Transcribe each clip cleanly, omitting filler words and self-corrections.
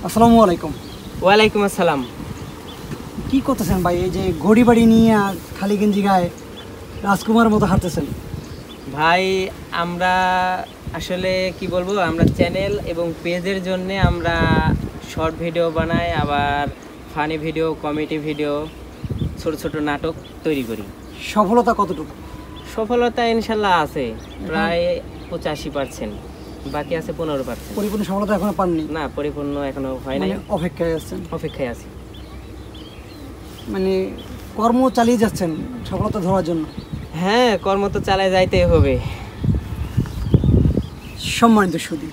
আসসালামু আলাইকুম। ওয়ালাইকুম আসসালাম। কি করতেছেন ভাই? এই যে ঘড়ি বাড়ি নিয়ে খালি গেঞ্জি গায়ে রাজকুমার মতো হাঁটতেছেন। ভাই আমরা আসলে কি বলবো, আমরা চ্যানেল এবং পেজের জন্য আমরা শর্ট ভিডিও বানাই, আবার ফানি ভিডিও, কমেডি ভিডিও, ছোট ছোট নাটক তৈরি করি। সফলতা কতটুকু? সফলতা ইনশাল্লাহ আছে প্রায় 85%, বাকি আছে 15%। পরিপূর্ণ সফলতা এখনো পাননি? না, পরিপূর্ণ এখনো হয় নাই, অপেক্ষায় আছেন? অপেক্ষায় আছি। মানে কর্ম চালিয়ে যাচ্ছেন সফলতা ধরার জন্য? হ্যাঁ, কর্ম তো চালায় যাইতেই হবে। সম্মানিত সুধী,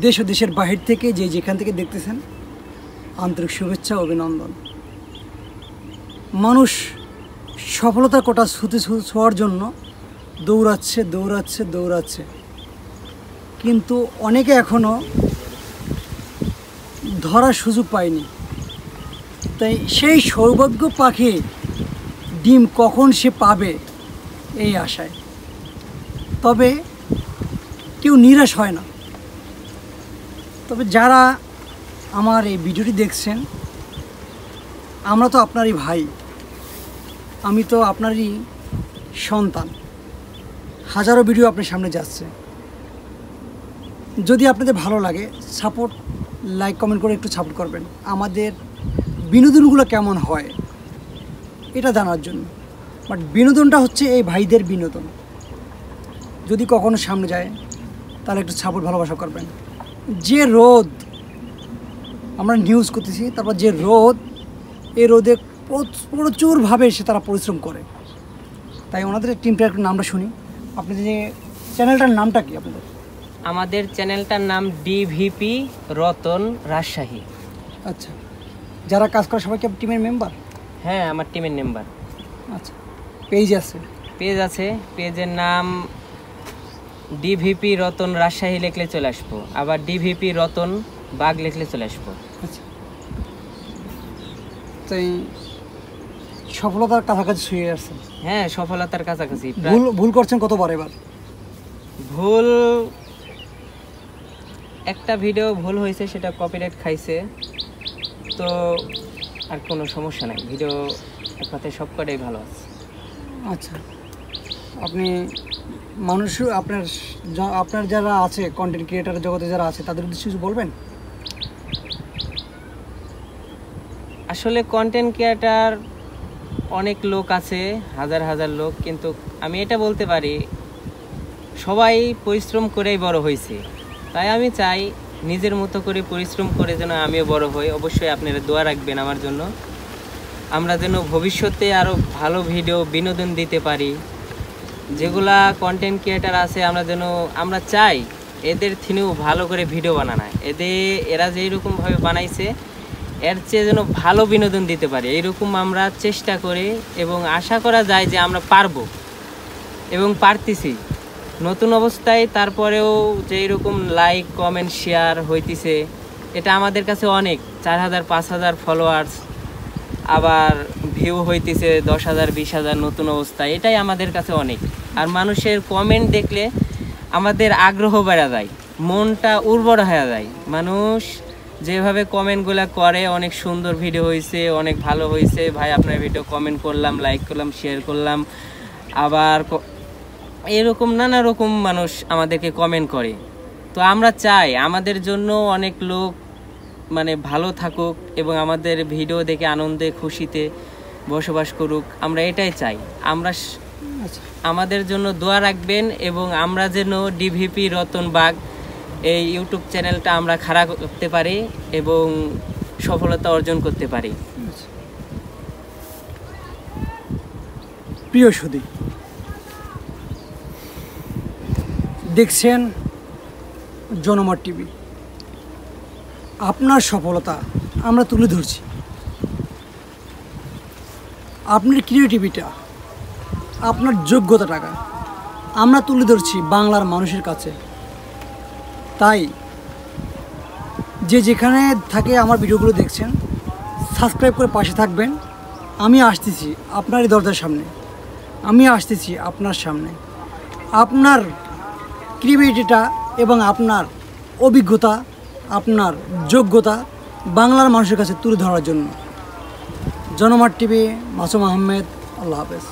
দেশ ও দেশের বাহির থেকে যেখান থেকে দেখতেছেন, আন্তরিক শুভেচ্ছা, অভিনন্দন। মানুষ সফলতার কোটা ছোঁয়ার জন্য দৌড়াচ্ছে, কিন্তু অনেকে এখনো ধরার সুযোগ পায়নি। তাই সেই সৌভাগ্য পাখি ডিম কখন সে পাবে এই আশায়। তবে কেউ নিরাশ হয় না। তবে যারা আমার এই ভিডিওটি দেখছেন, আমরা তো আপনারই ভাই, আমি তো আপনারই সন্তান। হাজারো ভিডিও আপনার সামনে যাচ্ছে। যদি আপনাদের ভালো লাগে, সাপোর্ট, লাইক, কমেন্ট করে একটু সাপোর্ট করবেন আমাদের বিনোদনগুলো কেমন হয় এটা জানার জন্য। বাট বিনোদনটা হচ্ছে এই ভাইদের বিনোদন। যদি কখনো সামনে যায় তাহলে একটু সাপোর্ট, ভালোবাসা করবেন। যে রোদ আমরা নিউজ করতেছি, তারপর যে রোদ, এই রোদে প্রচুরভাবে তারা পরিশ্রম করে। তাই ওনাদের টিমটার একটু নামটা শুনি। আপনাদের যে চ্যানেলটার নামটা কি আপনাদের? আমাদের চ্যানেলটার নাম ডিভিপি রতন রাজশাহী। আচ্ছা, যারা কাজ করে সবাই কি টিমের মেম্বার? হ্যাঁ, আমার টিমের মেম্বার। আচ্ছা, পেজ আছে? পেজ আছে, পেজের নাম ডিভিপি রতন রাজশাহী লিখলে চলে আসবো, আবার ডিভিপি রতন বাগ লিখলে চলে আসবো। আচ্ছা, তাই সফলতার কাছাকাছি ছুঁয়ে আসছেন? হ্যাঁ, সফলতার কাছাকাছি। ভুল করছেন কতবার? এবার ভুল একটা ভিডিও ভুল হয়েছে, সেটা কপিরাইট খাইছে, তো আর কোনো সমস্যা নাই। ভিডিও এক কথায় সব কটাই ভালো আছে। আচ্ছা, আপনি আপনার যারা আছে, কন্টেন্ট ক্রিয়েটার জগতে যারা আছে, তাদের উদ্দেশ্যে কিছু বলবেন? আসলে কন্টেন্ট ক্রিয়েটার অনেক লোক আছে, হাজার হাজার লোক, কিন্তু আমি এটা বলতে পারি সবাই পরিশ্রম করেই বড় হয়েছে। তাই আমি চাই নিজের মতো করে পরিশ্রম করে যেন আমিও বড় হই। অবশ্যই আপনারা দোয়া রাখবেন আমার জন্য, আমরা যেন ভবিষ্যতে আরও ভালো ভিডিও, বিনোদন দিতে পারি। যেগুলা কন্টেন্ট ক্রিয়েটার আছে, আমরা চাই এদের থিনেও ভালো করে ভিডিও বানানো। এরা যেইরকমভাবে বানাইছে, এর চেয়ে যেন ভালো বিনোদন দিতে পারে, এইরকম আমরা চেষ্টা করি এবং আশা করা যায় যে আমরা পারবো এবং পারতেছি নতুন অবস্থায়। তারপরেও যেইরকম লাইক, কমেন্ট, শেয়ার হইতেছে, এটা আমাদের কাছে অনেক। 4000, 5000 ফলোয়ার্স, আবার ভিউ হইতেছে 10,000, 20,000 নতুন অবস্থায়, এটাই আমাদের কাছে অনেক। আর মানুষের কমেন্ট দেখলে আমাদের আগ্রহ বেড়ে যায়, মনটা উর্বর হয়ে যায়। মানুষ যেভাবে কমেন্টগুলো করে, অনেক সুন্দর ভিডিও হয়েছে, অনেক ভালো হয়েছে ভাই আপনার ভিডিও, কমেন্ট করলাম, লাইক করলাম, শেয়ার করলাম। আবার এরকম নানা রকম মানুষ আমাদেরকে কমেন্ট করে। তো আমরা চাই আমাদের জন্য অনেক লোক ভালো থাকুক এবং আমাদের ভিডিও দেখে আনন্দে খুশিতে বসবাস করুক, আমরা এটাই চাই। আমাদের জন্য দোয়া রাখবেন এবং আমরা যেন ডিভিপি রতন বাগ এই ইউটিউব চ্যানেলটা আমরা খাড়া করতে পারি এবং সফলতা অর্জন করতে পারি। প্রিয় সুধী, দেখছেন জনমত টিভি। আপনার সফলতা আমরা তুলে ধরছি, আপনার ক্রিয়েটিভিটা, আপনার যোগ্যতাটাকে আমরা তুলে ধরছি বাংলার মানুষের কাছে। তাই যেখানে থাকে আমার ভিডিওগুলো দেখছেন, সাবস্ক্রাইব করে পাশে থাকবেন। আমি আসতেছি আপনারই দরজার সামনে, আমি আসতেছি আপনার সামনে। আপনার ক্রিয়েটিভিটিটা এবং আপনার অভিজ্ঞতা আপনার যোগ্যতা বাংলার মানুষের কাছে তুলে ধরার জন্য। জনমত টিভি, মাসুম আহমেদ, আল্লাহ হাফেজ।